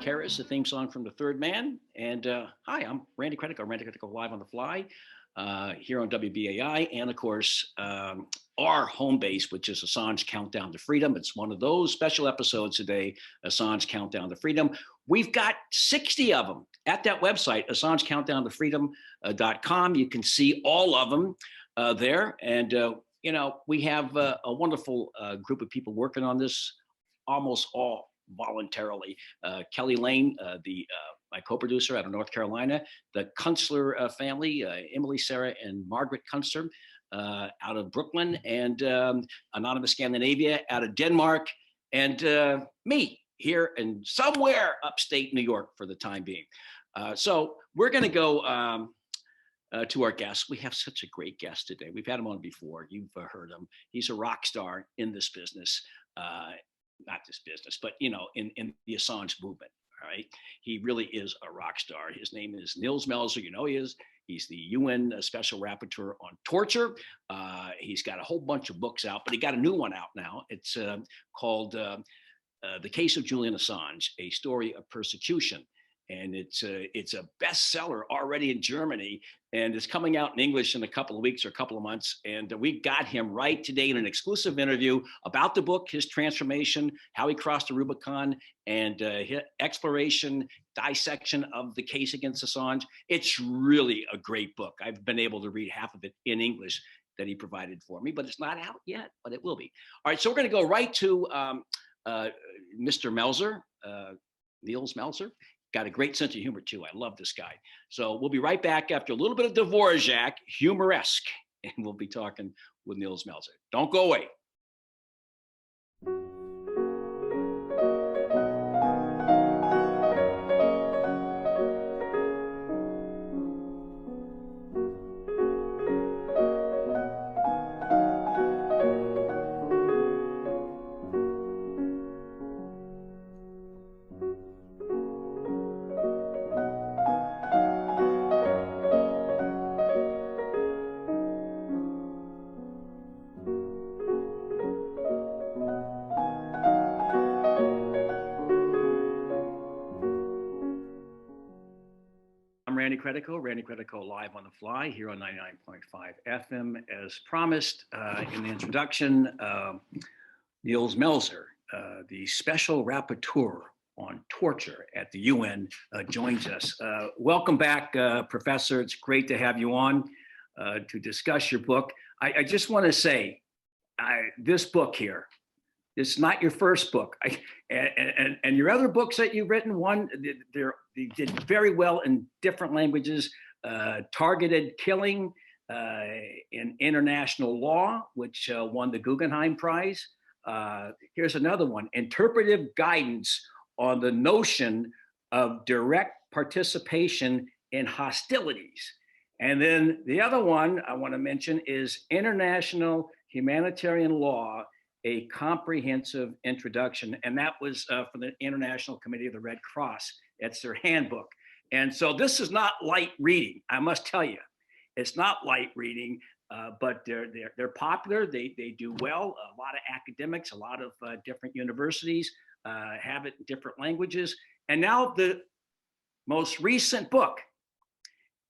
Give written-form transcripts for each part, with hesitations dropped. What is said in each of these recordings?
Karras, the theme song from The Third Man. And hi, I'm Randy Credico, Randy Credico Live on the Fly here on WBAI. And of course, our home base, which is Assange Countdown to Freedom. It's one of those special episodes today, Assange Countdown to Freedom. We've got 60 of them at that website, AssangeCountdownToFreedom.com. You can see all of them there. And, you know, we have a wonderful group of people working on this, almost all voluntarily. Kelly Lane, my co-producer out of North Carolina, the Kunstler family, Emily, Sarah, and Margaret Kunstler out of Brooklyn, and Anonymous Scandinavia out of Denmark, and me here in somewhere upstate New York for the time being. So we're going to go to our guests. We have such a great guest today. We've had him on before. You've heard him. He's a rock star in this business. Not this business, but you know, in the Assange movement. All right, he really is a rock star. His name is Nils Melzer. You know he is. He's the UN Special Rapporteur on torture. He's got a whole bunch of books out, but he got a new one out now. It's called "The Case of Julian Assange: A Story of Persecution." And it's a bestseller already in Germany, and it's coming out in English in a couple of weeks or a couple of months. And we got him right today in an exclusive interview about the book, his transformation, how he crossed the Rubicon, and his exploration, dissection of the case against Assange. It's really a great book. I've been able to read half of it in English that he provided for me, but it's not out yet, but it will be. All right, so we're going to go right to Mr. Melzer, Nils Melzer. Got a great sense of humor too. I love this guy. So we'll be right back after a little bit of Dvorak, humoresque, and we'll be talking with Nils Melzer. Don't go away. Randy Credico Live on the Fly here on 99.5 FM. As promised in the introduction, Nils Melzer, the Special Rapporteur on torture at the UN, joins us. Welcome back, Professor. It's great to have you on to discuss your book. I just want to say, this book here, it's not your first book. And your other books that you've written, they did very well in different languages. Targeted Killing in International Law, which won the Guggenheim Prize. Here's another one, Interpretive Guidance on the Notion of Direct Participation in Hostilities. And then the other one I want to mention is International Humanitarian Law, A Comprehensive Introduction. And that was from the International Committee of the Red Cross. It's their handbook. And so this is not light reading, I must tell you. It's not light reading, but they're popular. They do well. A lot of academics, a lot of different universities have it in different languages. And now the most recent book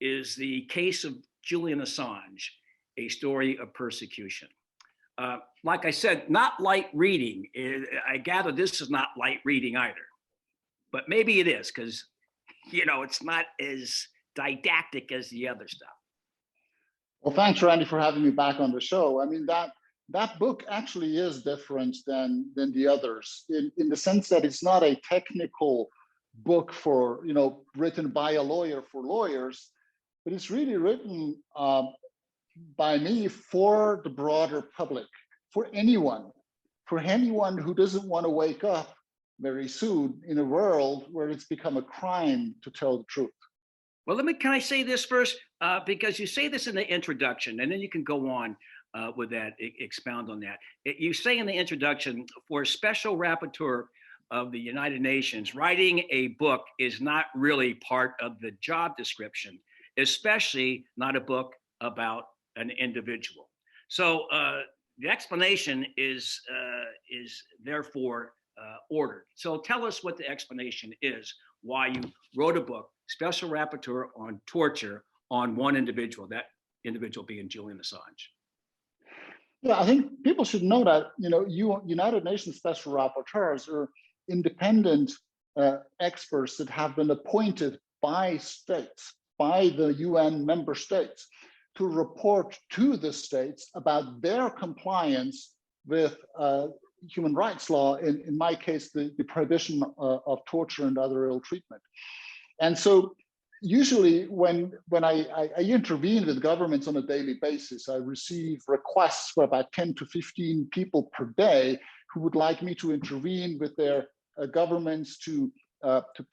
is The Case of Julian Assange, A Story of Persecution. Like I said, not light reading. I gather this is not light reading either, but maybe it is because, you know, it's not as didactic as the other stuff. Well, thanks, Randy, for having me back on the show. I mean, that book actually is different than the others in the sense that it's not a technical book for, you know, written by a lawyer for lawyers, but it's really written by me for the broader public, for anyone who doesn't want to wake up very soon in a world where it's become a crime to tell the truth. Well, can I say this first? Because you say this in the introduction, and then you can go on with that, expound on that. You say in the introduction, for a special rapporteur of the United Nations, writing a book is not really part of the job description, especially not a book about an individual. So the explanation is therefore ordered. So tell us what the explanation is why you wrote a book, Special Rapporteur on Torture, on one individual, that individual being Julian Assange. Yeah, I think people should know that, United Nations Special Rapporteurs are independent experts that have been appointed by states, by the UN member states, to report to the states about their compliance with human rights law, in my case, the prohibition of torture and other ill treatment. And so usually when I intervene with governments on a daily basis, I receive requests for about 10 to 15 people per day who would like me to intervene with their governments to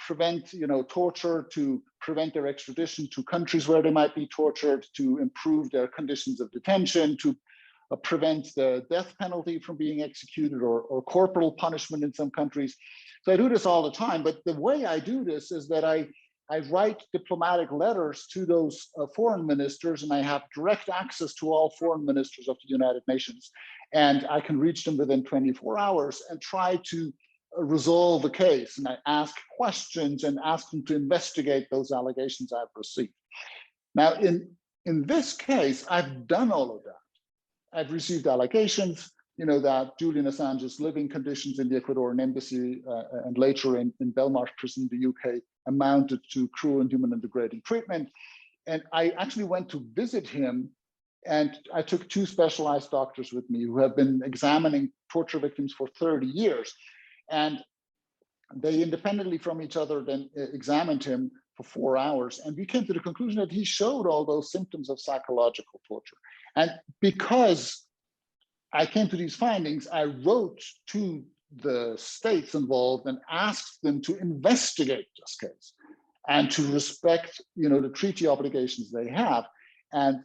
prevent torture, to prevent their extradition to countries where they might be tortured, to improve their conditions of detention, to prevent the death penalty from being executed, or corporal punishment in some countries. So I do this all the time, but the way I do this is that I write diplomatic letters to those foreign ministers, and I have direct access to all foreign ministers of the United Nations. And I can reach them within 24 hours and try to resolve the case. And I ask questions and ask them to investigate those allegations I've received. Now, in this case, I've done all of that. I've received allegations, that Julian Assange's living conditions in the Ecuadorian embassy and later in Belmarsh prison in the UK amounted to cruel, inhuman, and degrading treatment. And I actually went to visit him, and I took 2 specialized doctors with me who have been examining torture victims for 30 years. And they independently from each other then examined him for 4 hours. And we came to the conclusion that he showed all those symptoms of psychological torture. And because I came to these findings, I wrote to the states involved and asked them to investigate this case and to respect, the treaty obligations they have. And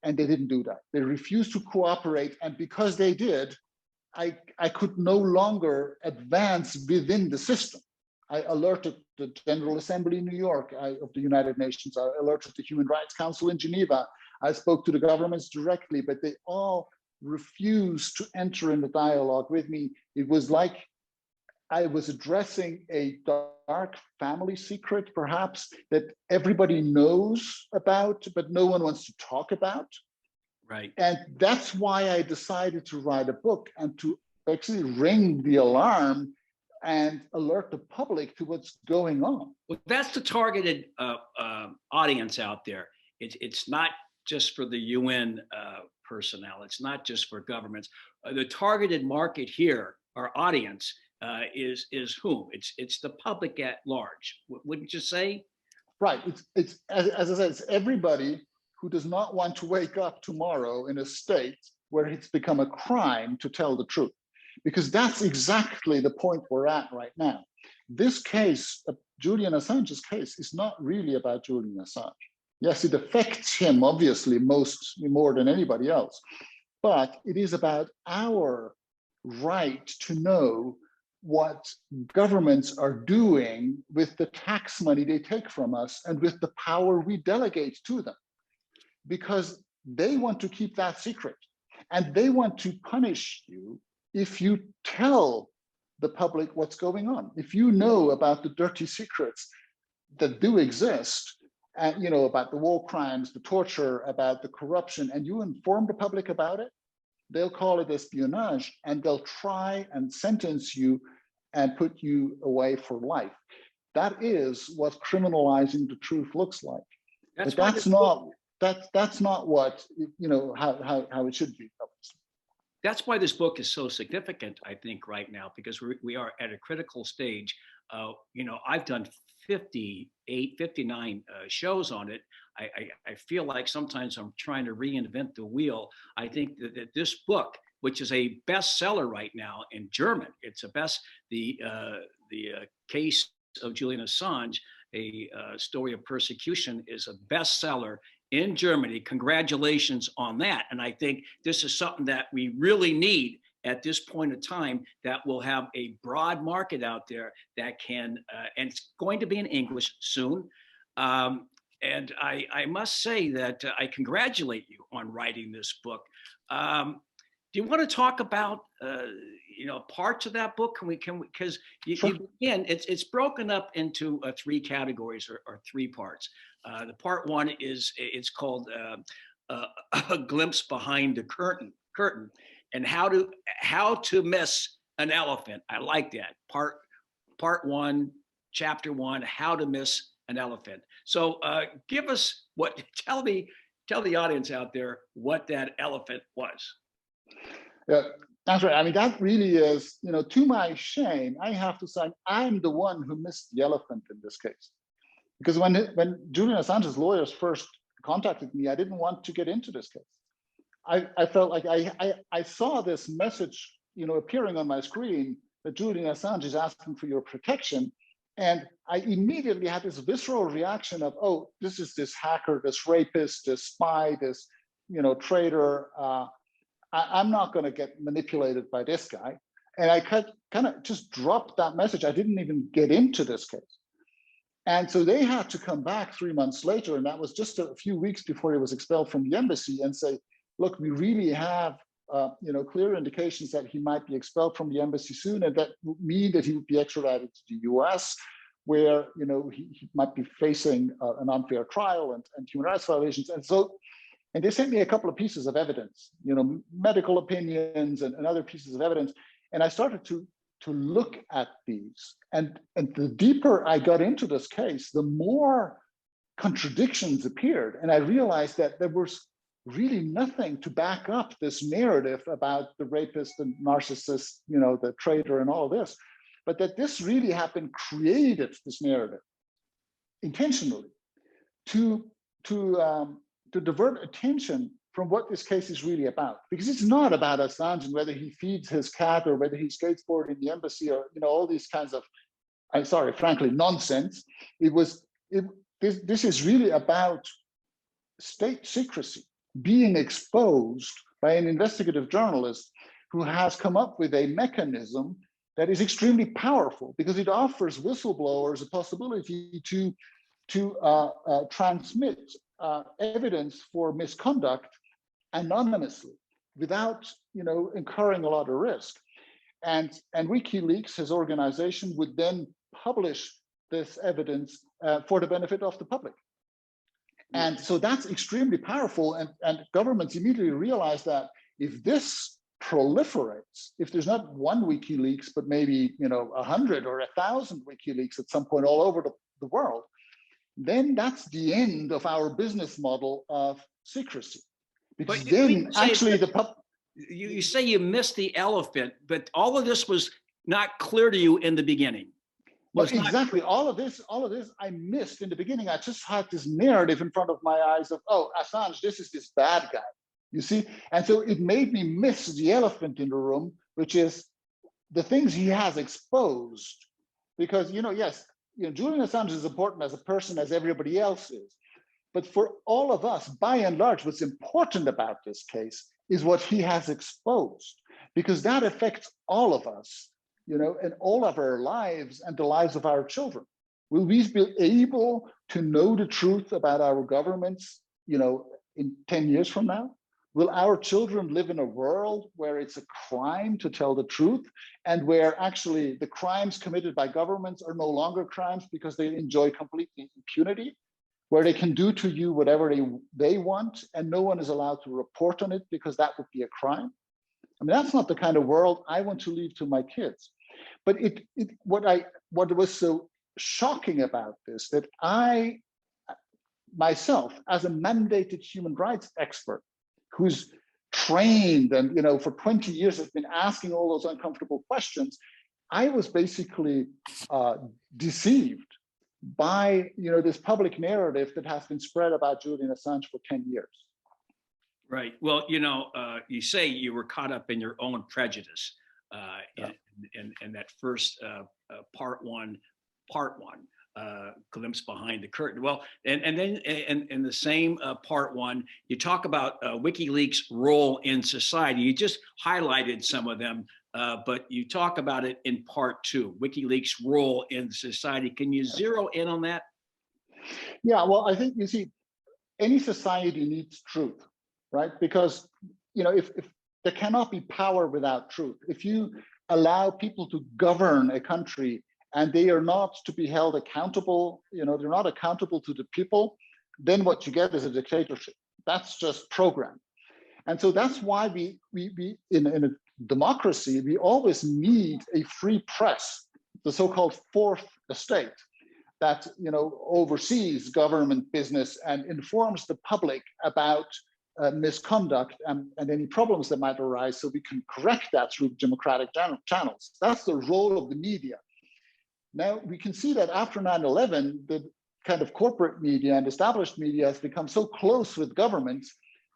they didn't do that. They refused to cooperate. And because they did, I could no longer advance within the system. I alerted the General Assembly in New York of the United Nations. I alerted the Human Rights Council in Geneva. I spoke to the governments directly, but they all refused to enter in the dialogue with me. It was like I was addressing a dark family secret, perhaps, that everybody knows about, but no one wants to talk about. Right. And that's why I decided to write a book and to actually ring the alarm and alert the public to what's going on. Well, that's the targeted audience out there. It's not just for the UN personnel. It's not just for governments. The targeted market here, our audience, is whom? It's the public at large. Wouldn't you say? Right. It's as I said, it's everybody who does not want to wake up tomorrow in a state where it's become a crime to tell the truth. Because that's exactly the point we're at right now. This case, Julian Assange's case, is not really about Julian Assange. Yes, it affects him, obviously, more than anybody else. But it is about our right to know what governments are doing with the tax money they take from us and with the power we delegate to them. Because they want to keep that secret. And they want to punish you if you tell the public what's going on. If you know about the dirty secrets that do exist, and about the war crimes, the torture, about the corruption, and you inform the public about it, they'll call it espionage, and they'll try and sentence you and put you away for life. That is what criminalizing the truth looks like. That's not what how it should be. That's why this book is so significant, I think, right now, because we are at a critical stage. I've done 59 shows on it. I feel like sometimes I'm trying to reinvent the wheel. I think that this book, which is a bestseller right now in German, it's the Case of Julian Assange, a story of persecution, is a bestseller in Germany. Congratulations on that. And I think this is something that we really need at this point in time, that will have a broad market out there that can, and it's going to be in English soon. And I must say that I congratulate you on writing this book. Do you want to talk about parts of that book? Because Sure. again, it's broken up into three categories or three parts. The part one it's called a glimpse behind the curtain, and how to miss an elephant. I like that part one, chapter one, how to miss an elephant. So tell the audience out there what that elephant was. Yeah, that's right. I mean, that really is, to my shame, I have to say I'm the one who missed the elephant in this case. Because when Julian Assange's lawyers first contacted me, I didn't want to get into this case. I felt like I saw this message, appearing on my screen that Julian Assange is asking for your protection. And I immediately had this visceral reaction of, oh, this is this hacker, this rapist, this spy, this, traitor. I'm not going to get manipulated by this guy. And I kind of just dropped that message. I didn't even get into this case. And so they had to come back 3 months later, and that was just a few weeks before he was expelled from the embassy, and say, look, we really have clear indications that he might be expelled from the embassy soon, and that would mean that he would be extradited to the US, where he might be facing an unfair trial and human rights violations. And they sent me a couple of pieces of evidence, medical opinions and other pieces of evidence. And I started to look at these. And the deeper I got into this case, the more contradictions appeared. And I realized that there was really nothing to back up this narrative about the rapist and narcissist, the traitor and all this, but that this really had been created, this narrative, intentionally to divert attention from what this case is really about. Because it's not about Assange and whether he feeds his cat or whether he skateboards in the embassy or all these kinds of, frankly, nonsense. This is really about state secrecy being exposed by an investigative journalist who has come up with a mechanism that is extremely powerful, because it offers whistleblowers a possibility to transmit evidence for misconduct anonymously without incurring a lot of risk. And WikiLeaks, his organization, would then publish this evidence for the benefit of the public. And so that's extremely powerful. And governments immediately realize that if this proliferates, if there's not one WikiLeaks, but maybe 100 or 1,000 WikiLeaks at some point all over the world, then that's the end of our business model of secrecy. Because then actually you say you missed the elephant, but all of this was not clear to you in the beginning. Well, exactly. All of this I missed in the beginning. I just had this narrative in front of my eyes of, oh, Assange, this is this bad guy, you see? And so it made me miss the elephant in the room, which is the things he has exposed. Because, yes, Julian Assange is important as a person as everybody else is. But for all of us, by and large, what's important about this case is what he has exposed, because that affects all of us, and all of our lives and the lives of our children. Will we be able to know the truth about our governments, in 10 years from now? Will our children live in a world where it's a crime to tell the truth, and where actually the crimes committed by governments are no longer crimes because they enjoy complete impunity, where they can do to you whatever they want and no one is allowed to report on it because that would be a crime? I mean, that's not the kind of world I want to leave to my kids. But what was so shocking about this, that I myself, as a mandated human rights expert, who's trained and for 20 years has been asking all those uncomfortable questions, I was basically deceived by this public narrative that has been spread about Julian Assange for 10 years. Right. Well, you say you were caught up in your own prejudice in that first part one, glimpse behind the curtain. Well, and then in the same part one, you talk about WikiLeaks' role in society. You just highlighted some of them, but you talk about it in part two, WikiLeaks' role in society. Can you zero in on that? Yeah, well, I think, any society needs truth, right? Because, if there cannot be power without truth. If you allow people to govern a country and they are not to be held accountable, they're not accountable to the people, then what you get is a dictatorship. That's just programmed. And so that's why we in a democracy, we always need a free press, the so-called fourth estate, that oversees government business and informs the public about misconduct and any problems that might arise, so we can correct that through democratic channels. That's the role of the media. Now, we can see that after 9/11, the kind of corporate media and established media has become so close with governments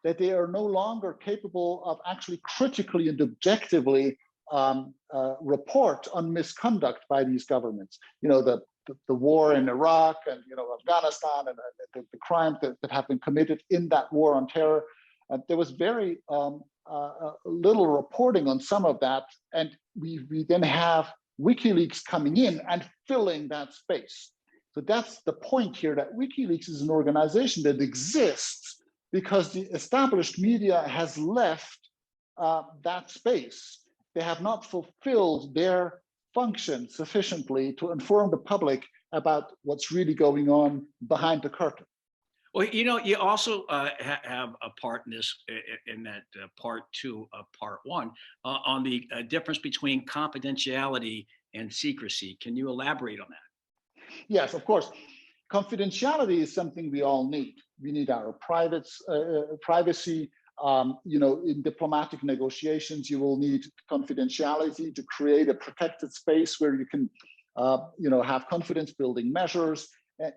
that they are no longer capable of actually critically and objectively report on misconduct by these governments. The war in Iraq and Afghanistan and the crimes that have been committed in that war on terror. There was very little reporting on some of that, and we then have WikiLeaks coming in and filling that space. So that's the point here, that WikiLeaks is an organization that exists because the established media has left that space. They have not fulfilled their function sufficiently to inform the public about what's really going on behind the curtain. Well, you also have a part in this, in that part two of part one, on the difference between confidentiality and secrecy. Can you elaborate on that? Yes, of course. Confidentiality is something we all need. We need our privacy. In diplomatic negotiations, you will need confidentiality to create a protected space where you can, have confidence-building measures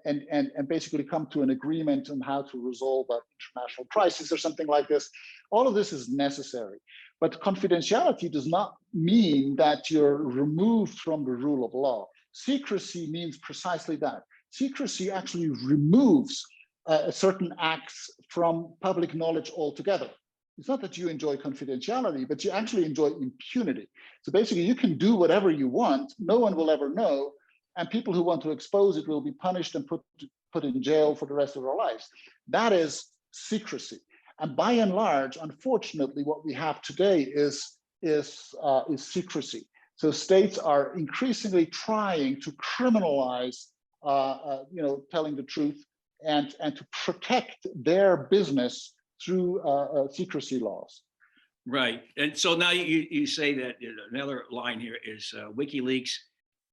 and basically come to an agreement on how to resolve an international crisis or something like this. All of this is necessary, but confidentiality does not mean that you're removed from the rule of law. Secrecy means precisely that. Secrecy actually removes certain acts from public knowledge altogether. It's not that you enjoy confidentiality, but you actually enjoy impunity. So basically, you can do whatever you want, no one will ever know, and people who want to expose it will be punished and put in jail for the rest of their lives. That is secrecy. And by and large, unfortunately, what we have today is secrecy. So states are increasingly trying to criminalize, telling the truth and to protect their business through secrecy laws. Right. And so now you say that another line here is WikiLeaks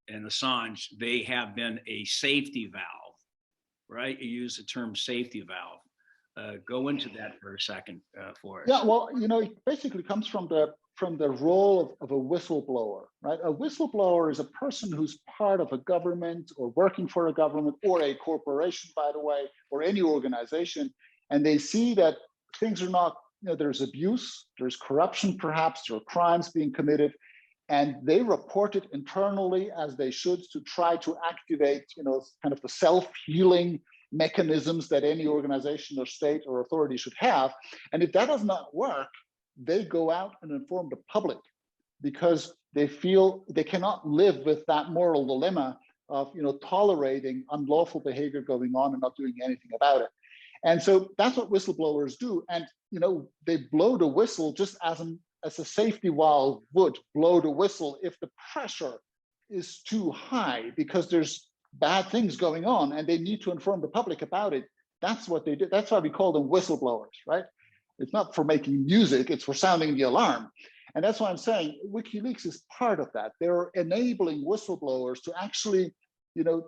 and Assange, they have been a safety valve, right? You use the term safety valve. Go into that for a second for us. Yeah, well, it basically comes from the role of a whistleblower, right? A whistleblower is a person who's part of a government or working for a government or a corporation, by the way, or any organization, and they see that things are not, there's abuse, there's corruption, perhaps there are crimes being committed, and they report it internally as they should to try to activate, kind of the self-healing mechanisms that any organization or state or authority should have. And if that does not work, they go out and inform the public because they feel they cannot live with that moral dilemma of tolerating unlawful behavior going on and not doing anything about it. And so that's what whistleblowers do. And they blow the whistle just as a safety valve would blow the whistle if the pressure is too high because there's bad things going on and they need to inform the public about it. That's what they do. That's why we call them whistleblowers, right? It's not for making music, it's for sounding the alarm. And that's why I'm saying WikiLeaks is part of that. They're enabling whistleblowers to actually,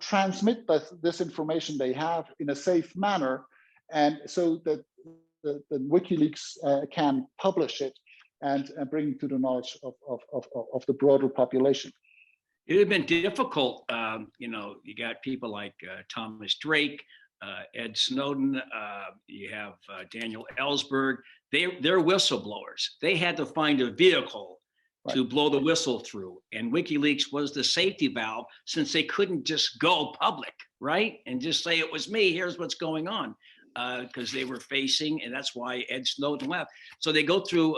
transmit this information they have in a safe manner, and so that the WikiLeaks can publish it and bring it to the knowledge of the broader population. It had been difficult. You got people like Thomas Drake, Ed Snowden, you have Daniel Ellsberg. They're whistleblowers. They had to find a vehicle to blow the whistle through. And WikiLeaks was the safety valve since they couldn't just go public, right? And just say, it was me, here's what's going on. Because they were facing, and that's why Ed Snowden left. So they go through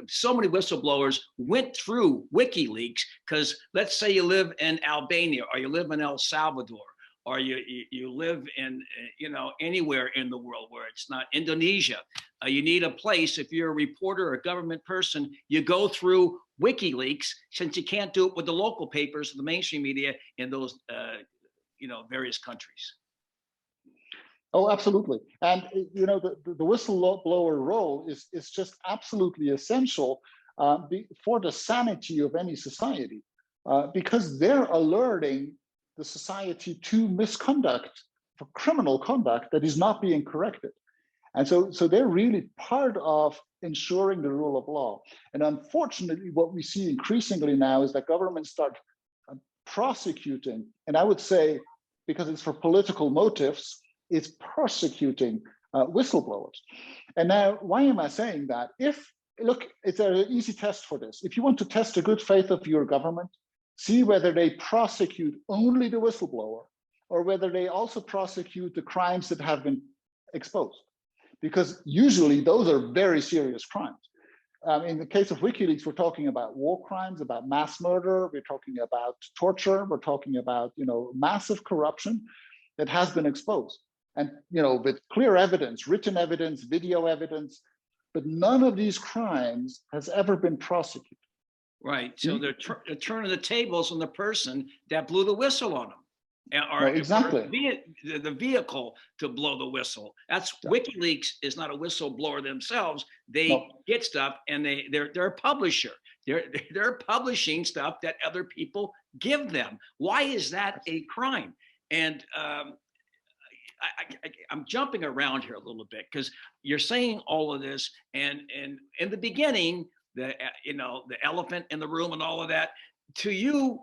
so many whistleblowers went through WikiLeaks because let's say you live in Albania or you live in El Salvador or you live in, anywhere in the world where it's not Indonesia, you need a place. If you're a reporter or a government person, you go through WikiLeaks, since you can't do it with the local papers, the mainstream media in those, various countries. Oh, absolutely. And the whistleblower role is just absolutely essential for the sanity of any society, because they're alerting the society to misconduct, for criminal conduct that is not being corrected. And so they're really part of ensuring the rule of law. And unfortunately, what we see increasingly now is that governments start prosecuting, and I would say, because it's for political motives, it's persecuting whistleblowers. And now, why am I saying that? Look, it's an easy test for this. If you want to test the good faith of your government, see whether they prosecute only the whistleblower or whether they also prosecute the crimes that have been exposed. Because usually those are very serious crimes. In the case of WikiLeaks, we're talking about war crimes, about mass murder, we're talking about torture, we're talking about massive corruption that has been exposed. And with clear evidence, written evidence, video evidence, but none of these crimes has ever been prosecuted. Right. So they're turning the tables on the person that blew the whistle on them. No, exactly. Or the vehicle to blow the whistle. That's WikiLeaks is not a whistleblower themselves. They get stuff, and they're a publisher. They're publishing stuff that other people give them. Why is that a crime? And I'm jumping around here a little bit because you're saying all of this, and in the beginning, the elephant in the room and all of that, to you,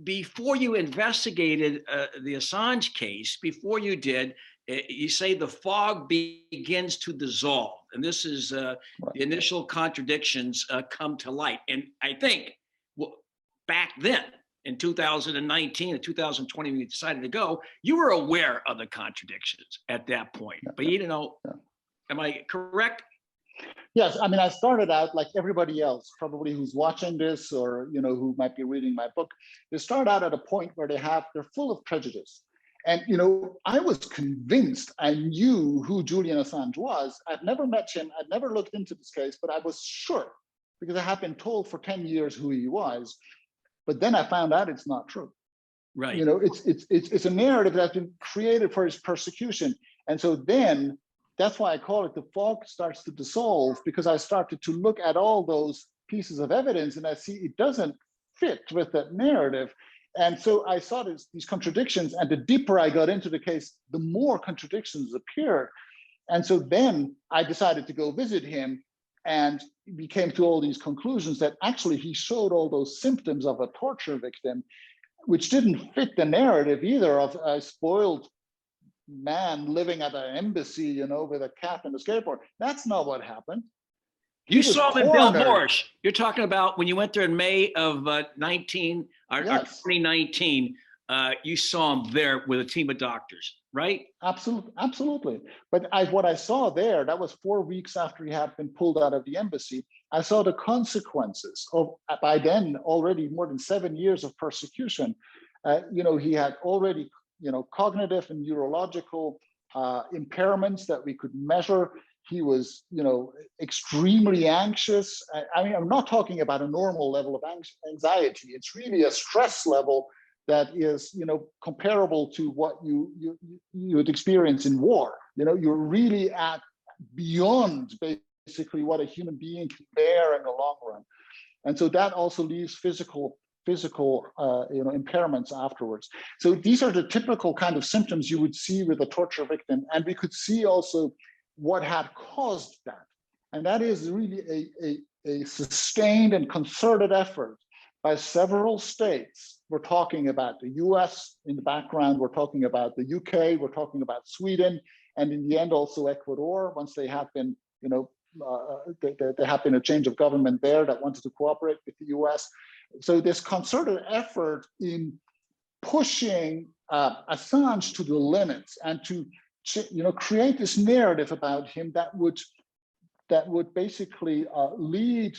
before you investigated the Assange case, before you did, you say the fog begins to dissolve, and this is the initial contradictions come to light. And I think back then, in 2019 and 2020, when you decided to go, you were aware of the contradictions at that point, but you didn't know. Am I correct? Yes, I mean, I started out like everybody else, probably who's watching this or who might be reading my book. They start out at a point where they're full of prejudice. And I was convinced I knew who Julian Assange was. I'd never met him, I'd never looked into this case, but I was sure because I had been told for 10 years who he was. But then I found out it's not true. Right. It's a narrative that's been created for his persecution. And so then that's why I call it the fog starts to dissolve, because I started to look at all those pieces of evidence and I see it doesn't fit with that narrative. And so I saw these contradictions, and the deeper I got into the case, the more contradictions appeared. And so then I decided to go visit him, and we came to all these conclusions that actually he showed all those symptoms of a torture victim, which didn't fit the narrative either of a spoiled man living at an embassy, with a cat and a skateboard. That's not what happened. You saw him in Belmarsh. You're talking about when you went there in May of 2019. You saw him there with a team of doctors, right? Absolutely. But what I saw there, that was 4 weeks after he had been pulled out of the embassy. I saw the consequences of, by then, already more than 7 years of persecution. He had already cognitive and neurological impairments that we could measure. He was, extremely anxious. I mean, I'm not talking about a normal level of anxiety. It's really a stress level that is, comparable to what you would experience in war. You're really at beyond basically what a human being can bear in the long run. And so that also leaves physical impairments afterwards. So these are the typical kind of symptoms you would see with a torture victim. And we could see also what had caused that. And that is really a sustained and concerted effort by several states. We're talking about the US in the background, we're talking about the UK, we're talking about Sweden, and in the end also Ecuador, once they have been, there have been a change of government there that wanted to cooperate with the US. So this concerted effort in pushing Assange to the limits and to create this narrative about him that would basically lead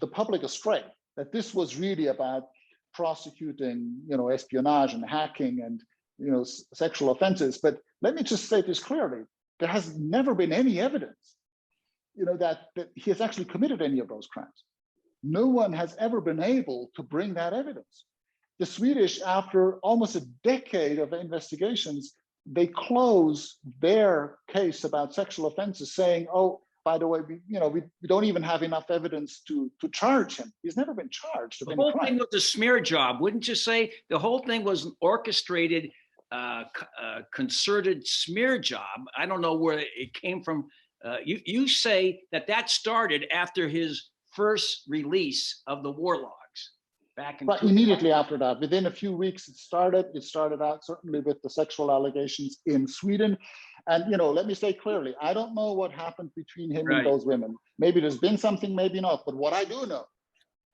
the public astray, that this was really about prosecuting espionage and hacking and sexual offenses. But let me just say this clearly: there has never been any evidence, that he has actually committed any of those crimes. No one has ever been able to bring that evidence. The Swedish, after almost a decade of investigations, they close their case about sexual offenses, saying, "Oh, by the way, we don't even have enough evidence to charge him. He's never been charged of any crime." The whole thing was a smear job, wouldn't you say? The whole thing was an orchestrated, concerted smear job. I don't know where it came from. You say that started after his first release of the war logs back in. Right, immediately after that, within a few weeks, it started out certainly with the sexual allegations in Sweden. And let me say clearly, I don't know what happened between him and those women. Maybe there's been something, maybe not. But what I do know,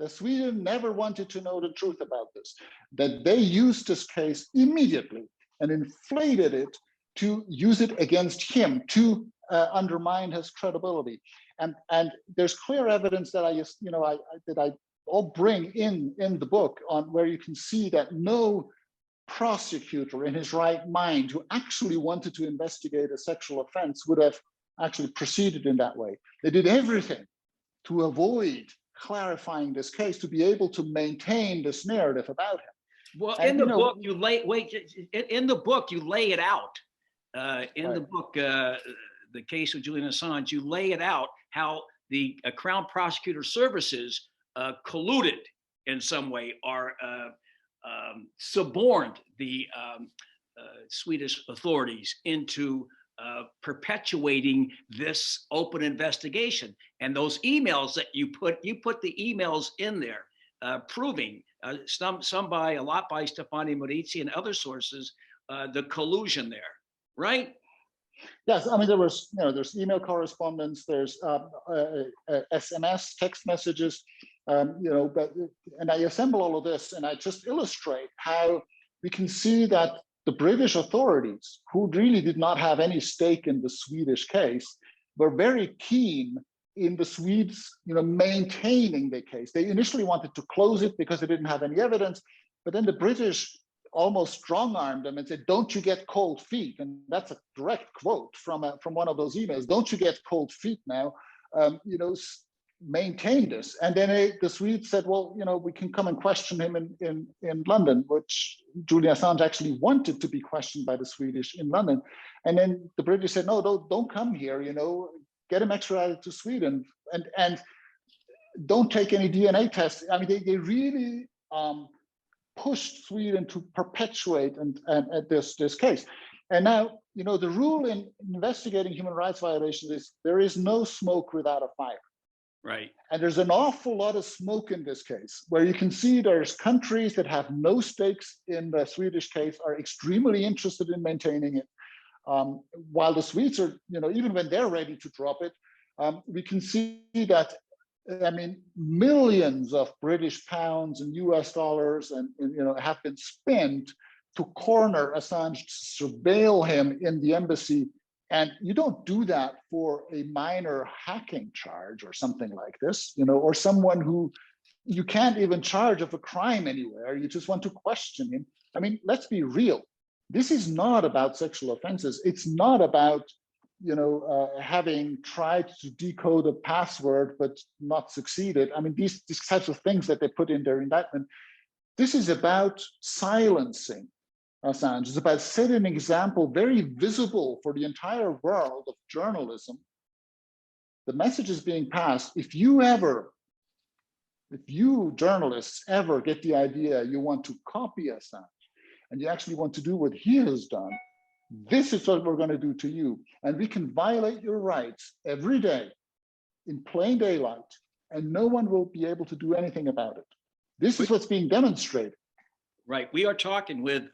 that Sweden never wanted to know the truth about this, that they used this case immediately and inflated it to use it against him, to undermine his credibility. And there's clear evidence that I'll bring in the book, on where you can see that no prosecutor in his right mind who actually wanted to investigate a sexual offense would have actually proceeded in that way. They did everything to avoid clarifying this case, to be able to maintain this narrative about him. Well, in the book, you lay it out. In the book, The Case of Julian Assange, you lay it out how the Crown Prosecutor Services colluded in some way, or suborned the Swedish authorities into perpetuating this open investigation. And those emails that you put the emails in there, proving some by a lot by Stefani Morizzi and other sources, the collusion there, right? Yes, I mean, there's email correspondence, there's SMS, text messages, and I assemble all of this, and I just illustrate how we can see that the British authorities, who really did not have any stake in the Swedish case, were very keen in the Swedes, maintaining the case. They initially wanted to close it because they didn't have any evidence, but then the British almost strong-armed them and said, "Don't you get cold feet?" And that's a direct quote from one of those emails. "Don't you get cold feet now? Maintain this." And then the Swedes said, "Well, we can come and question him in London," which Julian Assange actually wanted to be questioned by the Swedish in London. And then the British said, "No, don't come here. Get him extradited to Sweden, and don't take any DNA tests." I mean, they really pushed Sweden to perpetuate and this case. And now, the rule in investigating human rights violations is there is no smoke without a fire. Right. And there's an awful lot of smoke in this case, where you can see there's countries that have no stakes in the Swedish case are extremely interested in maintaining it. While the Swedes are, even when they're ready to drop it, we can see that, millions of British pounds and US dollars and have been spent to corner Assange, to surveil him in the embassy. And you don't do that for a minor hacking charge or something like this, or someone who you can't even charge of a crime anywhere. You just want to question him. I mean, let's be real. This is not about sexual offenses. It's not about, having tried to decode a password but not succeeded. I mean, these types of things that they put in their indictment. This is about silencing Assange. It's about setting an example very visible for the entire world of journalism. The message is being passed. If you journalists ever get the idea you want to copy Assange and you actually want to do what he has done, this is what we're going to do to you. And we can violate your rights every day in plain daylight, and no one will be able to do anything about it. This is what's being demonstrated. Right. We are talking with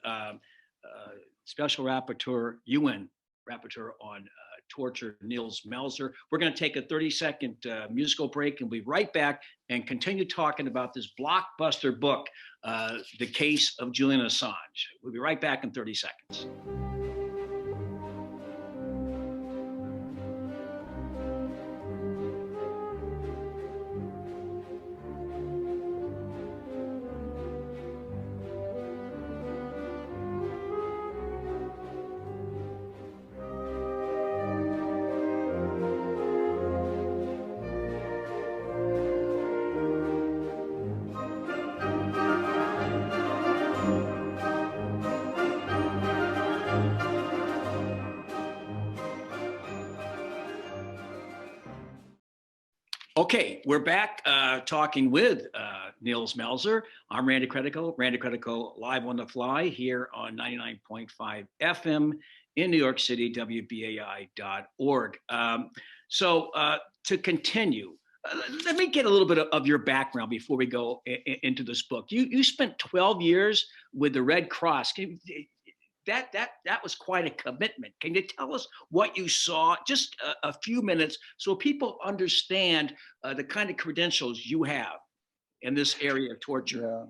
Special Rapporteur, UN Rapporteur on torture, Nils Melzer. We're going to take a 30-second musical break and we'll be right back and continue talking about this blockbuster book, The Case of Julian Assange. We'll be right back in 30 seconds. Okay, we're back talking with Nils Melzer. I'm Randy Credico, live on the fly here on 99.5 FM in New York City, WBAI.org. So to continue, let me get a little bit of your background before we go into this book. You spent 12 years with the Red Cross. That was quite a commitment. Can you tell us what you saw? Just a few minutes so people understand the kind of credentials you have in this area of torture.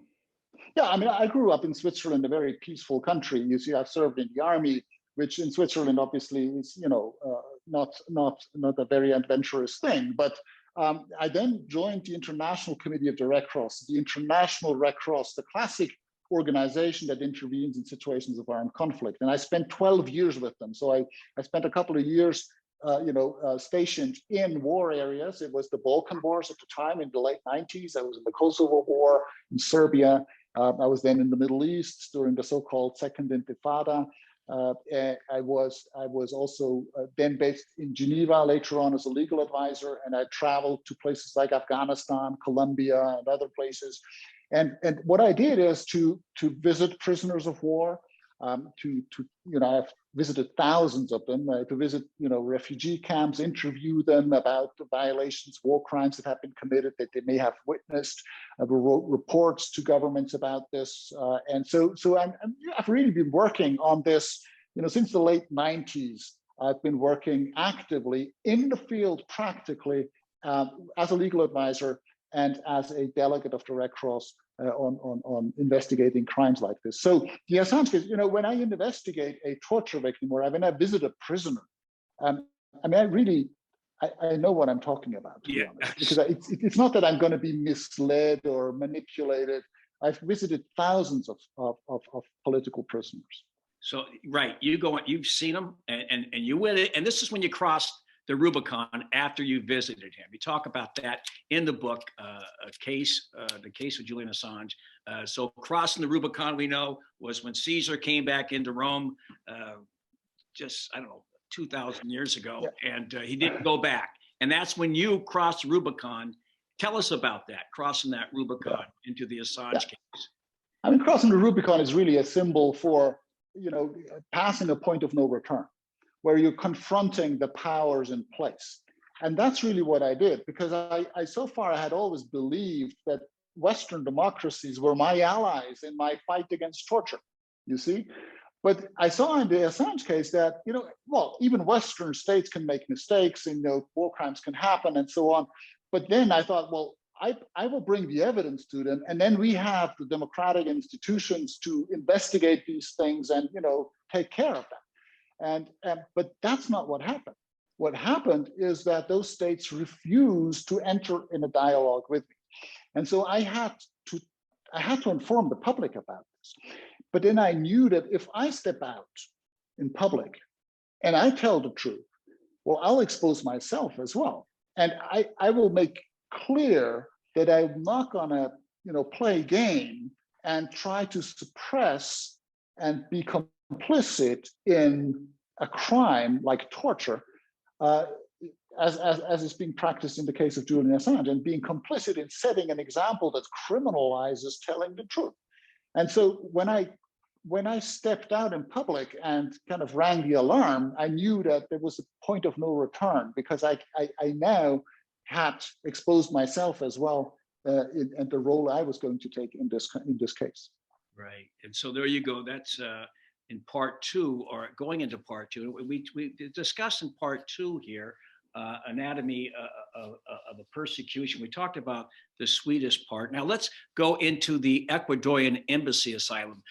Yeah. I mean, I grew up in Switzerland, a very peaceful country. You see, I've served in the army, which in Switzerland obviously is, not a very adventurous thing. But I then joined the International Committee of the Red Cross, the International Red Cross, the classic organization that intervenes in situations of armed conflict. And I spent 12 years with them. So I spent a couple of years, stationed in war areas. It was the Balkan Wars at the time in the late 90s. I was in the Kosovo War, in Serbia. I was then in the Middle East during the so-called Second Intifada. I was also then based in Geneva later on as a legal advisor, and I traveled to places like Afghanistan, Colombia, and other places. And what I did is to visit prisoners of war, I've visited thousands of them, to visit refugee camps, interview them about the violations, war crimes that have been committed that they may have witnessed. I wrote reports to governments about this, and so I've really been working on this, since the late 90s. I've been working actively in the field, practically, as a legal advisor and as a delegate of the Red Cross on investigating crimes like this. So the Assange case, when I investigate a torture victim or when I visit a prisoner, I know what I'm talking about, to be honest, because it's not that I'm going to be misled or manipulated. I've visited thousands of political prisoners. So, right, you've seen them and you went in, and this is when you crossed the Rubicon after you visited him. You talk about that in the book, the Case of Julian Assange. So crossing the Rubicon, we know, was when Caesar came back into Rome, 2,000 years ago, and he didn't go back. And that's when you crossed the Rubicon. Tell us about that, crossing that Rubicon into the Assange case. I mean, crossing the Rubicon is really a symbol for, passing a point of no return, where you're confronting the powers in place. And that's really what I did, because I so far I had always believed that Western democracies were my allies in my fight against torture, you see? But I saw in the Assange case that, even Western states can make mistakes and, war crimes can happen and so on. But then I thought, well, I will bring the evidence to them, and then we have the democratic institutions to investigate these things and, take care of them. But that's not what happened. What happened is that those states refused to enter in a dialogue with me. And so I had to inform the public about this. But then I knew that if I step out in public and I tell the truth, well, I'll expose myself as well. And I will make clear that I'm not gonna, play game and try to suppress and be complicit in a crime like torture, as is being practiced in the case of Julian Assange, and being complicit in setting an example that criminalizes telling the truth. And so when I stepped out in public and kind of rang the alarm, I knew that there was a point of no return, because I now had exposed myself as well in the role I was going to take in this case. Right, and so there you go. That's in part two, or going into part two. We discussed in part two here anatomy of a persecution. We talked about the sweetest part. Now let's go into the Ecuadorian embassy asylum.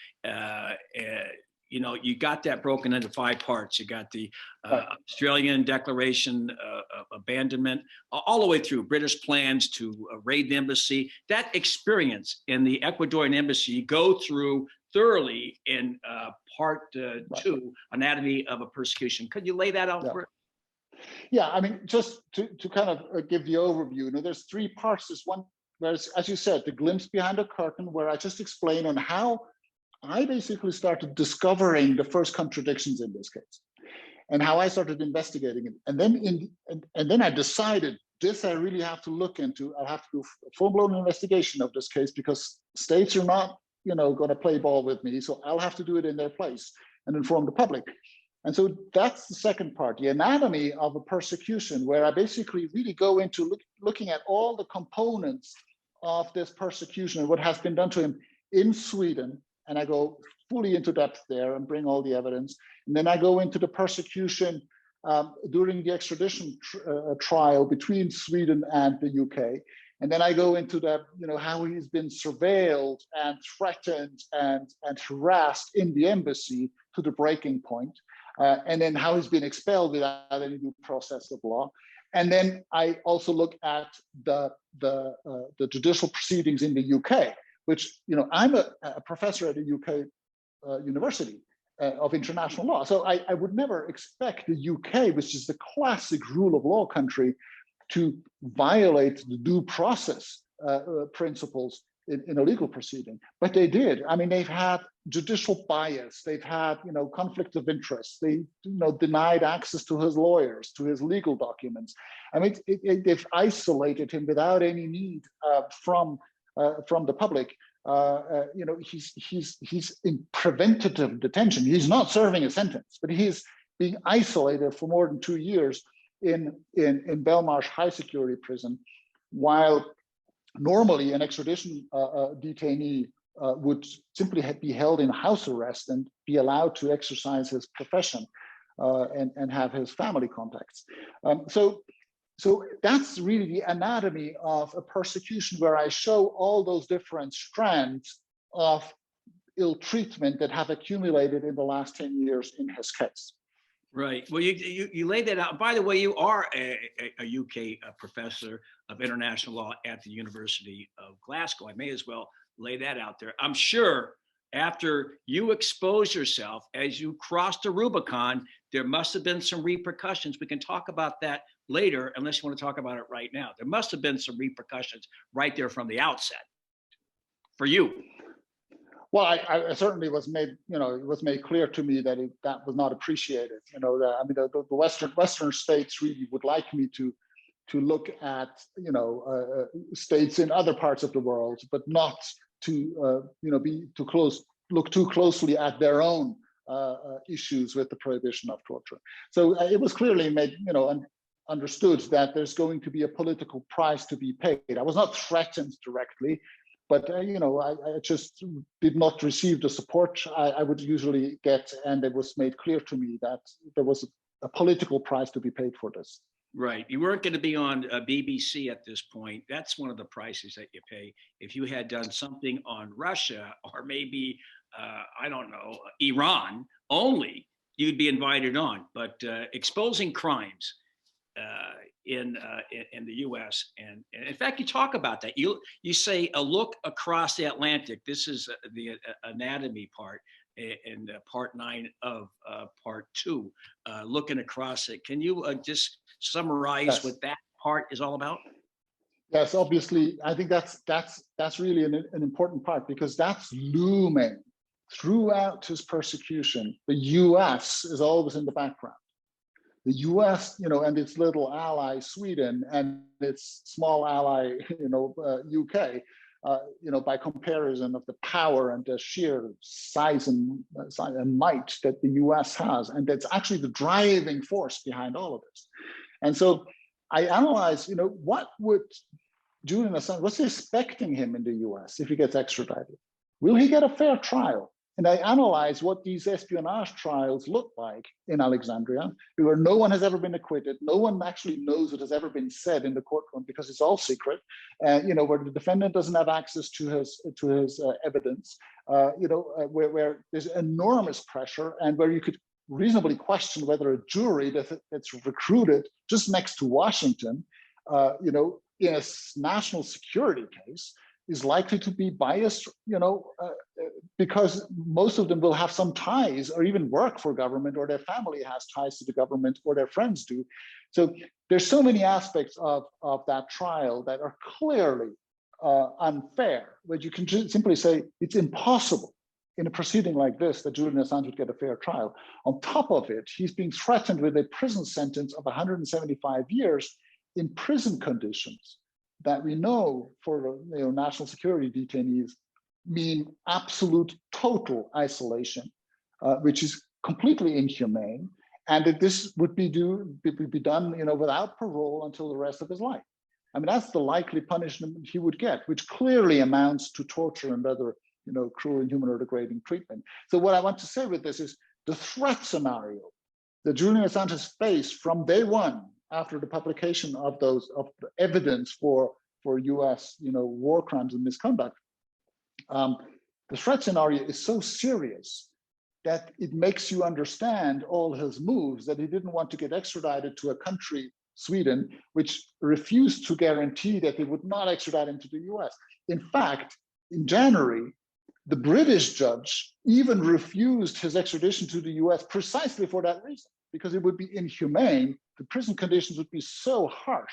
You got that broken into 5 parts. You got the Australian declaration of abandonment, all the way through British plans to raid the embassy. That experience in the Ecuadorian embassy, you go through thoroughly in part 2, anatomy of a persecution. Could you lay that out for us? Yeah, I mean, just to kind of give the overview, there's 3 parts. There's one, where, as you said, the glimpse behind the curtain, where I just explain on how I basically started discovering the first contradictions in this case, and how I started investigating it. And then I decided, this I really have to look into. I have to do a full-blown investigation of this case, because states are not, going to play ball with me. So I'll have to do it in their place and inform the public. And so that's the second part, the anatomy of a persecution, where I basically really go into looking at all the components of this persecution and what has been done to him in Sweden. And I go fully into depth there and bring all the evidence. And then I go into the persecution during the extradition trial between Sweden and the UK. And then I go into the, how he's been surveilled and threatened and harassed in the embassy to the breaking point. And then how he's been expelled without any due process of law. And then I also look at the judicial proceedings in the UK, which, I'm a professor at a UK university of international law. So I would never expect the UK, which is the classic rule of law country, to violate the due process principles in a legal proceeding. But they did. I mean, they've had judicial bias. They've had, conflict of interest. They, denied access to his lawyers, to his legal documents. I mean, they've isolated him without any need from the public. He's in preventative detention. He's not serving a sentence, but he's being isolated for more than 2 years in Belmarsh high security prison, while normally an extradition detainee would simply be held in house arrest and be allowed to exercise his profession and have his family contacts. So that's really the anatomy of a persecution, where I show all those different strands of ill treatment that have accumulated in the last 10 years in his case. Right. Well, you laid that out. By the way, you are a UK professor of international law at the University of Glasgow. I may as well lay that out there. I'm sure after you expose yourself, as you crossed the Rubicon, there must have been some repercussions. We can talk about that later, unless you want to talk about it right now. There must have been some repercussions right there from the outset for you. Well, I certainly was made, it was made clear to me that that was not appreciated. The Western states really would like me to look at, states in other parts of the world, but not to, look too closely at their own issues with the prohibition of torture. So it was clearly made, understood that there's going to be a political price to be paid. I was not threatened directly, but I just did not receive the support I would usually get, and it was made clear to me that there was a political price to be paid for this. Right. You weren't going to be on BBC at this point. That's one of the prices that you pay. If you had done something on Russia, or maybe, I don't know, Iran only, you'd be invited on. But exposing crimes in the U.S. and in fact, you talk about that. You say a look across the Atlantic. This is the anatomy part in part 9 of part 2. Looking across it. Can you just summarize what that part is all about? Yes, obviously, I think that's really an important part, because that's looming throughout his persecution. The U.S. is always in the background. The U.S., and its little ally Sweden, and its small ally, UK, by comparison of the power and the sheer size and might that the U.S. has, and that's actually the driving force behind all of this. And so I analyzed, what would Julian Assange, what's expecting him in the U.S. if he gets extradited? Will he get a fair trial? And I analyzed what these espionage trials look like in Alexandria, where no one has ever been acquitted. No one actually knows what has ever been said in the courtroom, because it's all secret. Where the defendant doesn't have access to his evidence. Where there's enormous pressure, and where you could reasonably question whether a jury that's recruited just next to Washington, in a national security case, is likely to be biased, because most of them will have some ties or even work for government, or their family has ties to the government, or their friends do. So there's so many aspects of that trial that are clearly unfair, but you can just simply say it's impossible in a proceeding like this, that Julian Assange would get a fair trial. On top of it, he's being threatened with a prison sentence of 175 years in prison conditions that we know for national security detainees mean absolute total isolation, which is completely inhumane, and that this would be done without parole until the rest of his life. I mean, that's the likely punishment he would get, which clearly amounts to torture and other cruel, inhuman, or degrading treatment. So what I want to say with this is the threat scenario that Julian Assange has faced from day one after the publication of the evidence for US war crimes and misconduct. The threat scenario is so serious that it makes you understand all his moves, that he didn't want to get extradited to a country, Sweden, which refused to guarantee that they would not extradite him to the US. In fact, in January, the British judge even refused his extradition to the US precisely for that reason, because it would be inhumane. The prison conditions would be so harsh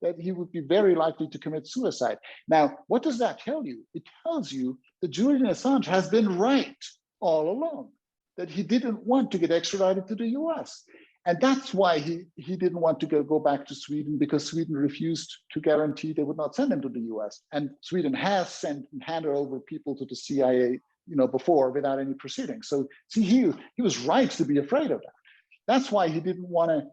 that he would be very likely to commit suicide. Now, what does that tell you? It tells you that Julian Assange has been right all along, that he didn't want to get extradited to the US. And that's why he didn't want to go back to Sweden, because Sweden refused to guarantee they would not send him to the US. And Sweden has sent and handed over people to the CIA, before without any proceedings. So see, he was right to be afraid of that. That's why he didn't want to,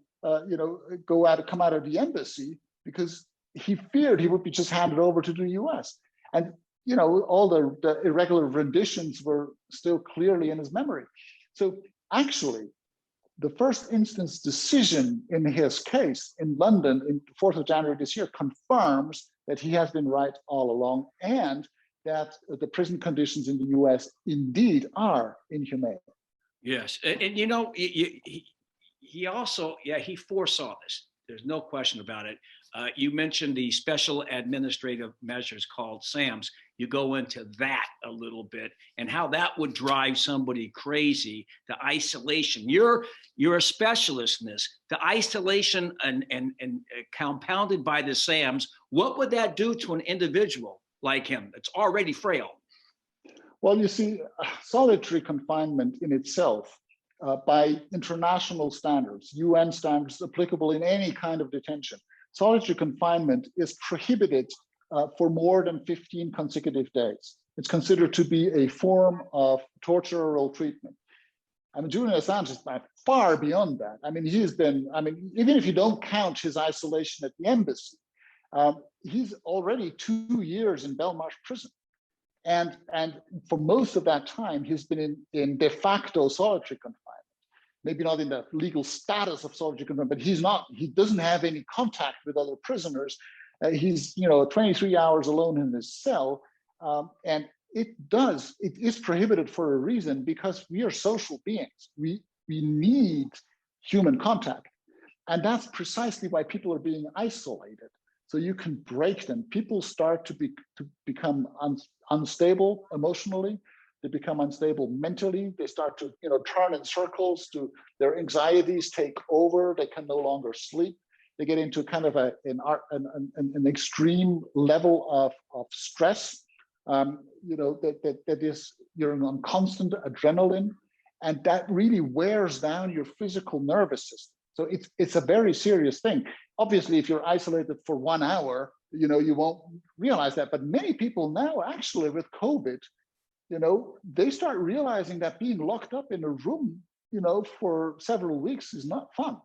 come out of the embassy, because he feared he would be just handed over to the US. And all the irregular renditions were still clearly in his memory. So actually, the first instance decision in his case in London in the 4th of January this year confirms that he has been right all along, and that the prison conditions in the US indeed are inhumane. Yes, and he also, he foresaw this. There's no question about it. You mentioned the special administrative measures called SAMs. You go into that a little bit and how that would drive somebody crazy. The isolation. You're a specialist in this. The isolation and compounded by the SAMs. What would that do to an individual like him that's already frail? Well, you see, solitary confinement in itself, by international standards, UN standards applicable in any kind of detention, solitary confinement is prohibited for more than 15 consecutive days. It's considered to be a form of torture or ill treatment. I mean, Julian Assange is far beyond that. I mean, even if you don't count his isolation at the embassy, he's already 2 years in Belmarsh prison. And for most of that time, he's been in de facto solitary confinement. Maybe not in the legal status of solitary confinement, but he doesn't have any contact with other prisoners. He's 23 hours alone in his cell. And it is prohibited for a reason, because we are social beings. We need human contact. And that's precisely why people are being isolated. So you can break them. People start to become unstable emotionally. They become unstable mentally. They start to turn in circles. Their anxieties take over. They can no longer sleep. They get into kind of an extreme level of stress. That is, you're on constant adrenaline, and that really wears down your physical nervous system. So it's a very serious thing. Obviously, if you're isolated for 1 hour, you won't realize that. But many people now, actually, with COVID, they start realizing that being locked up in a room, for several weeks is not fun.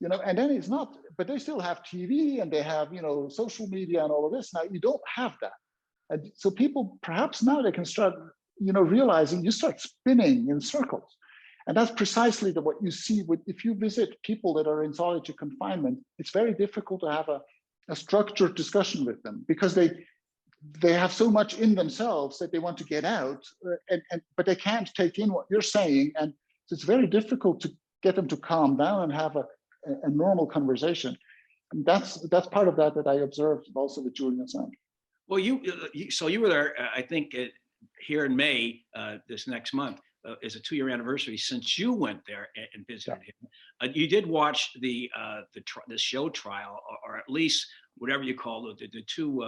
And then it's not, but they still have TV and they have, social media and all of this. Now you don't have that. And so people, perhaps now they can start, realizing you start spinning in circles. And that's precisely what you see if you visit people that are in solitary confinement. It's very difficult to have a structured discussion with them, because they have so much in themselves that they want to get out, but they can't take in what you're saying. And so it's very difficult to get them to calm down and have a normal conversation. And that's part of that I observed also with Julian Assange. Well, so you were there, I think, here in May, this next month. Is a 2-year anniversary since you went there and visited him. You did watch the show trial, or at least whatever you call it, the two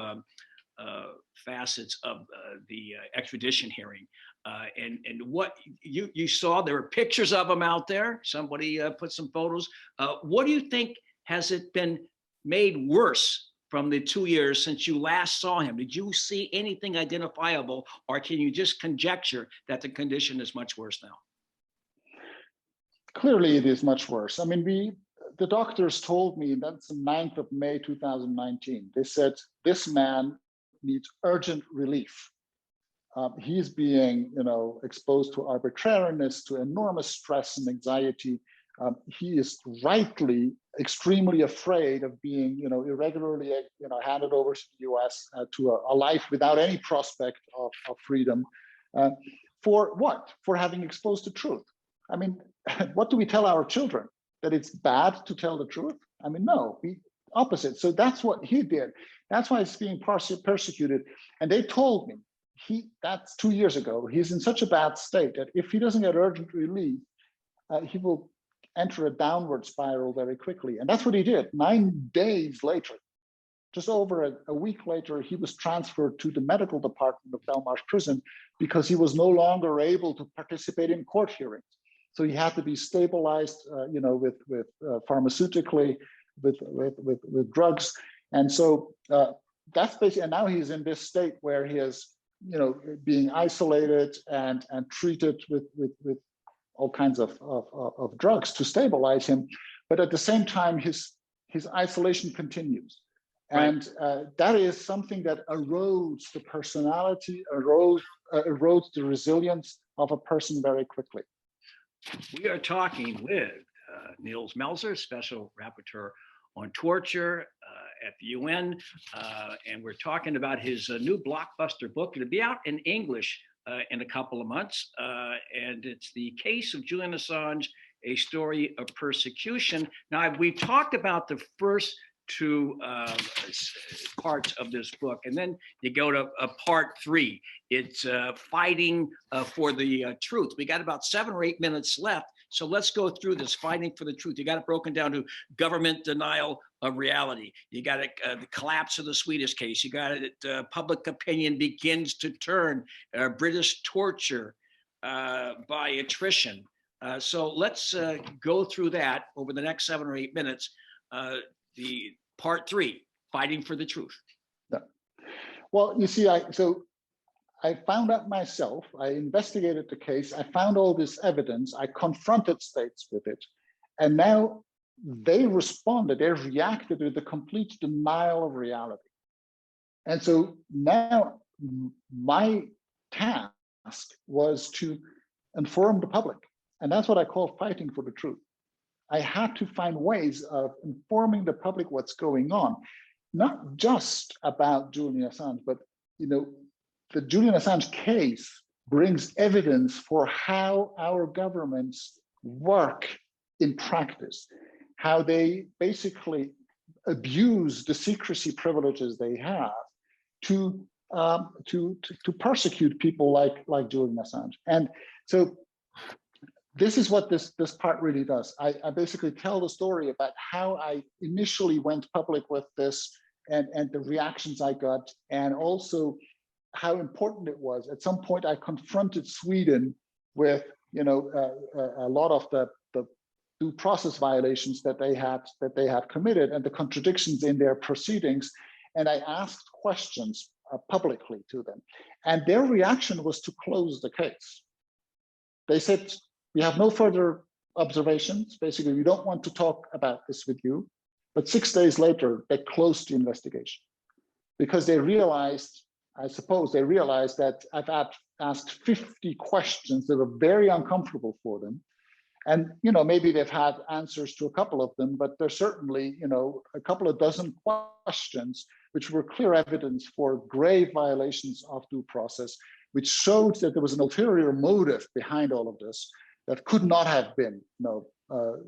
facets of the extradition hearing. And what you saw, there were pictures of him out there. Somebody put some photos. What do you think, has it been made worse from the 2 years since you last saw him? Did you see anything identifiable, or can you just conjecture that the condition is much worse now? Clearly, it is much worse. I mean, the doctors told me, that's the 9th of May, 2019. They said, this man needs urgent relief. He's being, exposed to arbitrariness, to enormous stress and anxiety. He is rightly extremely afraid of being, irregularly, handed over to the U.S. To a life without any prospect of freedom. For what? For having exposed the truth. I mean, what do we tell our children? That it's bad to tell the truth? I mean, no, opposite. So that's what he did. That's why he's being persecuted. And they told me, that's 2 years ago, he's in such a bad state that if he doesn't get urgent relief, he will enter a downward spiral very quickly. And that's what he did. 9 days later, just over a week later, he was transferred to the medical department of Belmarsh Prison because he was no longer able to participate in court hearings. So he had to be stabilized, with pharmaceutically, with drugs. And so that's basically, and now he's in this state where he is, being isolated and treated with all kinds of drugs to stabilize him. But at the same time, his isolation continues. Right. And that is something that erodes the personality, erodes the resilience of a person very quickly. We are talking with Nils Melzer, Special Rapporteur on Torture at the UN, and we're talking about his new blockbuster book. It'll be out in English in a couple of months, and it's The Case of Julian Assange, A Story of Persecution. Now, we've talked about the first two parts of this book, and then you go to part 3. It's fighting for the truth. We got about 7 or 8 minutes left, so let's go through this fighting for the truth. You got it broken down to government denial of reality. You got it, the collapse of the Swedish case. You got it, public opinion begins to turn, British torture by attrition. So let's go through that over the next 7 or 8 minutes. The part 3, fighting for the truth. Yeah. Well, you see, I found out myself, I investigated the case, I found all this evidence, I confronted states with it, and now they responded, they reacted with a complete denial of reality. And so now my task was to inform the public, and that's what I call fighting for the truth. I had to find ways of informing the public what's going on, not just about Julian Assange, but the Julian Assange case brings evidence for how our governments work in practice, how they basically abuse the secrecy privileges they have to persecute people like Julian Assange. And so this is what this part really does. I basically tell the story about how I initially went public with this and the reactions I got, and also how important it was. At some point, I confronted Sweden with a lot of the due process violations that they had committed and the contradictions in their proceedings, and I asked questions publicly to them, and their reaction was to close the case. They said, "We have no further observations. Basically, we don't want to talk about this with you." But 6 days later, they closed the investigation because they realized, I suppose they realized that I've asked 50 questions that were very uncomfortable for them. And, maybe they've had answers to a couple of them, but there's certainly, a couple of dozen questions which were clear evidence for grave violations of due process, which showed that there was an ulterior motive behind all of this that could not have been,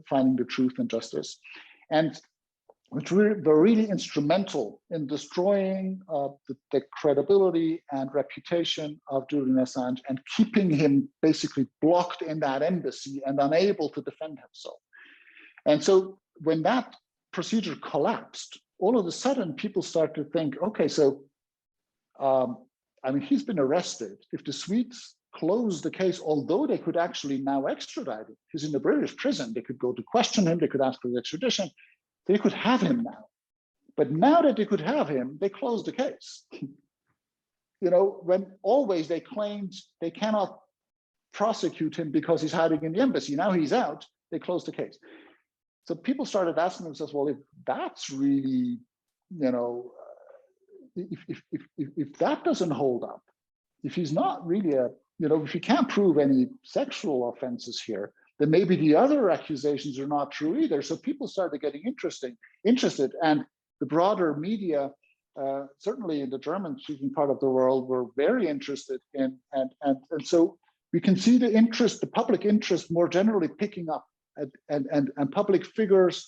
finding the truth and justice, and which were really instrumental in destroying the credibility and reputation of Julian Assange and keeping him basically blocked in that embassy and unable to defend himself. And so when that procedure collapsed, all of a sudden people start to think, okay, so, he's been arrested. If the Swedes close the case, although they could actually now extradite him. He's in a British prison. They could go to question him. They could ask for the extradition. They could have him now. But now that they could have him, they closed the case. When always they claimed they cannot prosecute him because he's hiding in the embassy. Now he's out, they closed the case. So people started asking themselves, well, if that's really, if that doesn't hold up, if he's not really if he can't prove any sexual offenses here, then maybe the other accusations are not true either. So people started getting interested, and the broader media, certainly in the German-speaking part of the world, were very interested in, and so we can see the public interest more generally picking up, and public figures,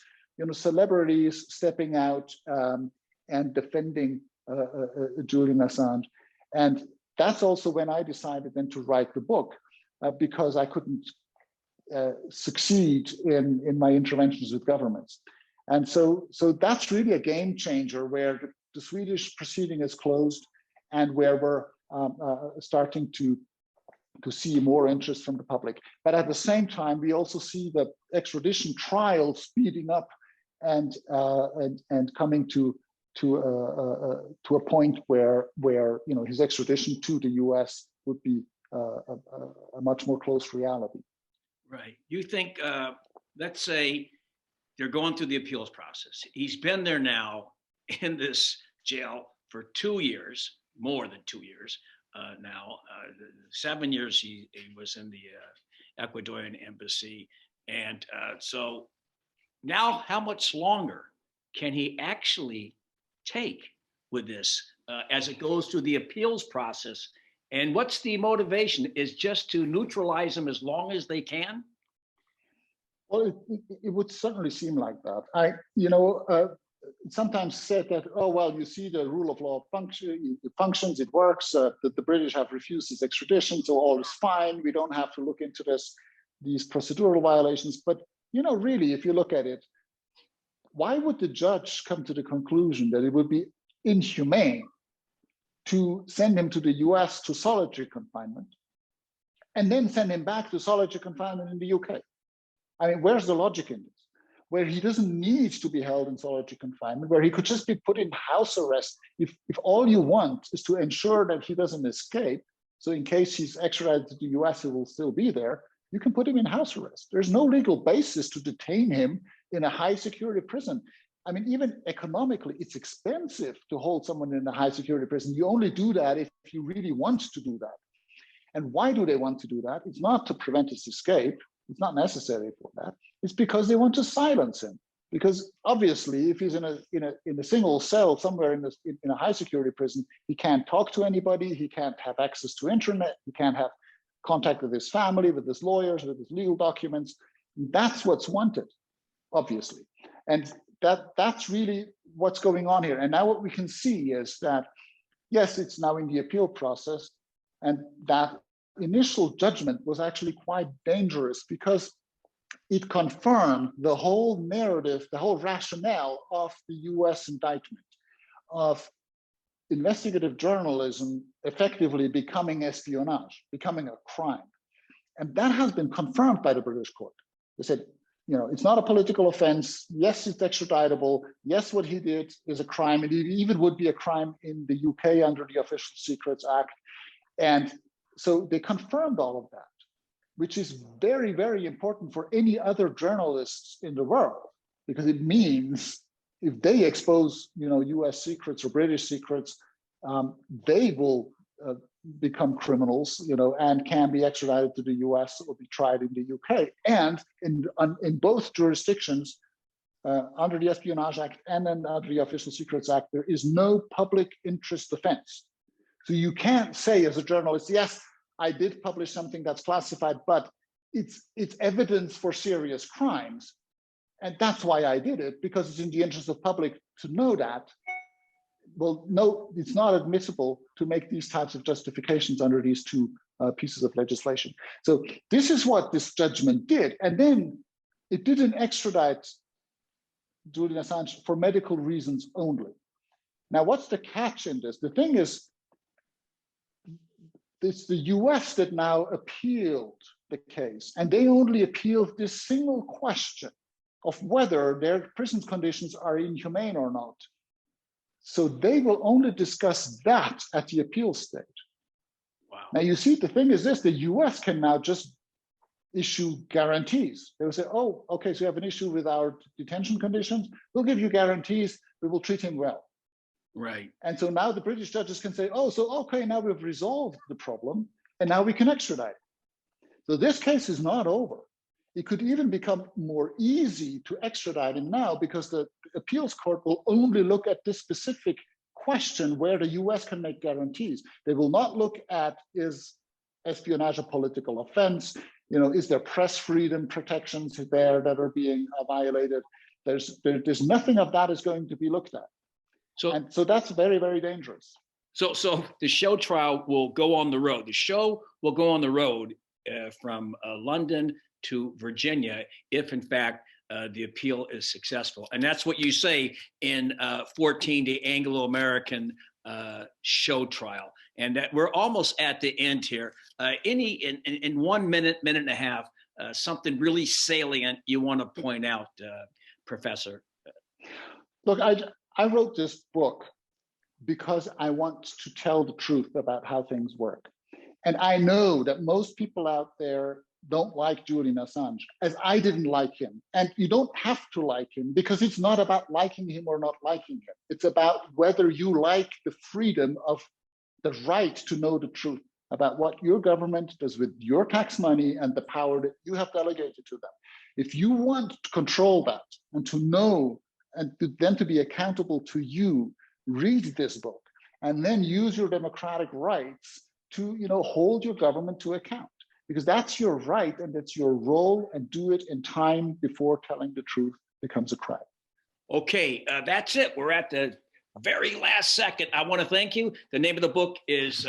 celebrities stepping out and defending Julian Assange. And that's also when I decided then to write the book, because I couldn't succeed in my interventions with governments. And so that's really a game changer, where the Swedish proceeding is closed, and where we're starting to see more interest from the public. But at the same time, we also see the extradition trial speeding up and coming to a point where his extradition to the US would be a much more close reality. Right. You think, let's say they're going through the appeals process. He's been there now in this jail for 2 years, more than 2 years now. 7 years he was in the Ecuadorian embassy. And so now how much longer can he actually take with this as it goes through the appeals process? And what's the motivation? Is just to neutralize him as long as they can? Well, it would certainly seem like that. Sometimes said that, oh, well, you see the rule of law functions, it works, that the British have refused his extradition, so all is fine. We don't have to look into these procedural violations. But, really, if you look at it, why would the judge come to the conclusion that it would be inhumane to send him to the US to solitary confinement and then send him back to solitary confinement in the UK? I mean, where's the logic in this? Where he doesn't need to be held in solitary confinement, where he could just be put in house arrest if all you want is to ensure that he doesn't escape. So in case he's extradited to the US, he will still be there. You can put him in house arrest. There's no legal basis to detain him in a high security prison. I mean, even economically, it's expensive to hold someone in a high security prison. You only do that if you really want to do that. And why do they want to do that? It's not to prevent his escape. It's not necessary for that. It's because they want to silence him. Because obviously, if he's in a single cell somewhere in a high security prison, he can't talk to anybody. He can't have access to internet. He can't have contact with his family, with his lawyers, with his legal documents. That's what's wanted, obviously. And that's really what's going on here. And now what we can see is that, yes, it's now in the appeal process, and that initial judgment was actually quite dangerous because it confirmed the whole narrative, the whole rationale of the US indictment, of investigative journalism effectively becoming espionage, becoming a crime. And that has been confirmed by the British court. They said, it's not a political offense. Yes, it's extraditable. Yes, what he did is a crime. It even would be a crime in the UK under the Official Secrets Act. And so they confirmed all of that, which is very, very important for any other journalists in the world, because it means if they expose, US secrets or British secrets, they will become criminals, and can be extradited to the US or be tried in the UK. And in both jurisdictions, under the Espionage Act and then under the Official Secrets Act, there is no public interest defense. So you can't say as a journalist, yes, I did publish something that's classified, but it's evidence for serious crimes. And that's why I did it, because it's in the interest of public to know that. Well, no, it's not admissible to make these types of justifications under these two pieces of legislation. So this is what this judgment did. And then it didn't extradite Julian Assange for medical reasons only. Now, what's the catch in this? The thing is, it's the US that now appealed the case, and they only appealed this single question of whether their prison conditions are inhumane or not. So they will only discuss that at the appeal stage. Wow. Now you see, the thing is this, the US can now just issue guarantees. They will say, oh, okay, so you have an issue with our detention conditions, we'll give you guarantees, we will treat him well. Right. And so now the British judges can say, oh, so okay, now we've resolved the problem, and now we can extradite. So this case is not over. It could even become more easy to extradite him now, because the appeals court will only look at this specific question where the US can make guarantees. They will not look at, is espionage a political offense? You know, is there press freedom protections there that are being violated? There's nothing of that is going to be looked at. So that's very, very dangerous. So the show trial will go on the road. The show will go on the road from London to Virginia if, in fact, the appeal is successful. And that's what you say in 14, the Anglo-American show trial. And that we're almost at the end here. In 1 minute, minute and a half, something really salient you want to point out, Professor? Look, I wrote this book because I want to tell the truth about how things work. And I know that most people out there don't like Julian Assange, as I didn't like him. And you don't have to like him, because it's not about liking him or not liking him. It's about whether you like the freedom of the right to know the truth about what your government does with your tax money and the power that you have delegated to them. If you want to control that and to know and then to be accountable to you, read this book and then use your democratic rights to, hold your government to account, because that's your right and that's your role, and do it in time before telling the truth becomes a crime. Okay, that's it. We're at the very last second. I want to thank you. The name of the book is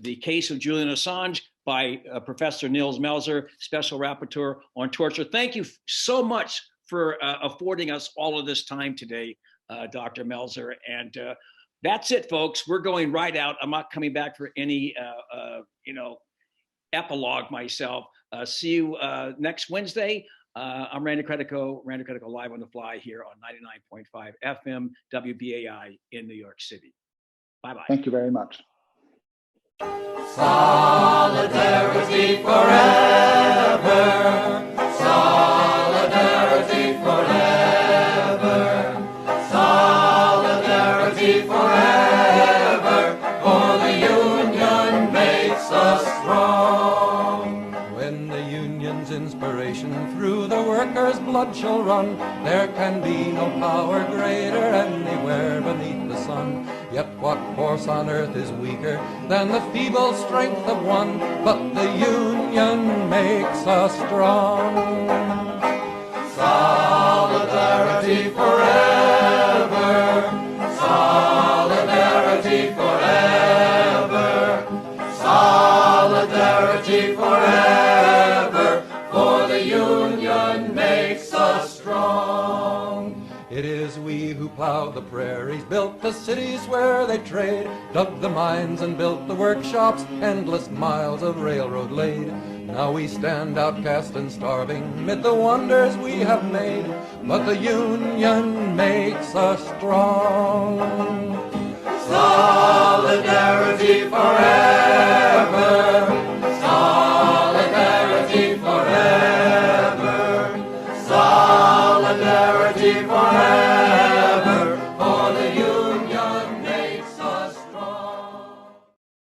The Case of Julian Assange by Professor Nils Melzer, Special Rapporteur on Torture. Thank you so much for affording us all of this time today, Dr. Melzer. And that's it, folks. We're going right out. I'm not coming back for any, epilogue myself. See you next Wednesday. I'm Randy Credico live on the fly here on 99.5 FM WBAI in New York City. Bye-bye. Thank you very much. Solidarity forever. Solidarity forever. Solidarity forever. For the union makes us strong. When the union's inspiration through the workers' blood shall run, there can be no power greater anywhere beneath the sun. Yet what force on earth is weaker than the feeble strength of one? But the union makes us strong. Solidarity forever. Solidarity forever. Solidarity forever. For the union makes us strong. It is we who plowed the prairies, built the cities where they trade, dug the mines and built the workshops, endless miles of railroad laid. Now we stand outcast and starving mid the wonders we have made, but the union makes us strong. Solidarity forever. Solidarity forever. Solidarity forever.